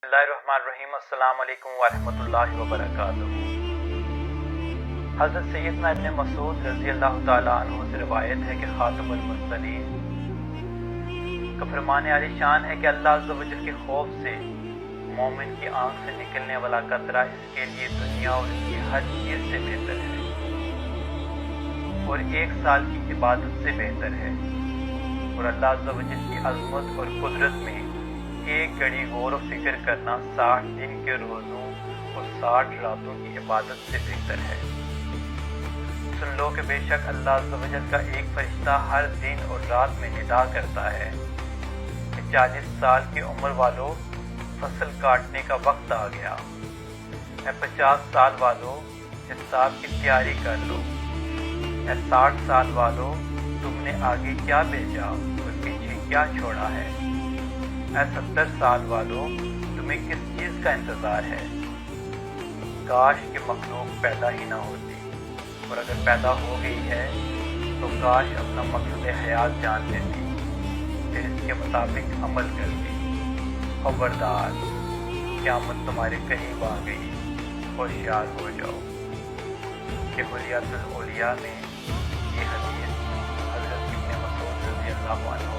بسم اللہ الرحمن الرحیم۔ السلام علیکم ورحمۃ اللہ وبرکاتہ۔ حضرت سیدنا ابن مسعود رضی اللہ تعالیٰ عنہ سے روایت ہے کہ خاتم المرسلین کا فرمان عالی شان ہے کہ اللہ عز و جل کے خوف سے مومن کی آنکھ سے نکلنے والا قطرہ اس کے لیے دنیا اور اس کی ہر چیز سے بہتر ہے اور 1 سال کی عبادت سے بہتر ہے، اور اللہ عز و جل کی عظمت اور قدرت میں ایک گھڑی غور و فکر کرنا 60 دن کے روزوں اور 60 راتوں کی عبادت سے بہتر ہے۔ سن لو کہ بے شک اللہ عز و جل کا ایک فرشتہ ہر دن اور رات میں ندا کرتا ہے کہ 40 سال کی عمر والو فصل کاٹنے کا وقت آ گیا، 50 سال والو حساب کی تیاری کر لو، 60 سال والو تم نے آگے کیا بھیجا اور پیچھے کیا چھوڑا ہے، 70 سال والوں تمہیں کس چیز کا انتظار ہے؟ کاش کہ مخلوق پیدا ہی نہ ہوتی، اور اگر پیدا ہو گئی ہے تو کاش اپنا مقصد حیات جان لیتی، پھر اس کے مطابق عمل کرتی۔ خبردار، قیامت تمہارے قریب آ گئی، ہوشیار ہو جاؤ۔ کہ حلیۃ الاولیاء میں یہ حدیث حضرت ابن مسعود رضی اللہ عنہ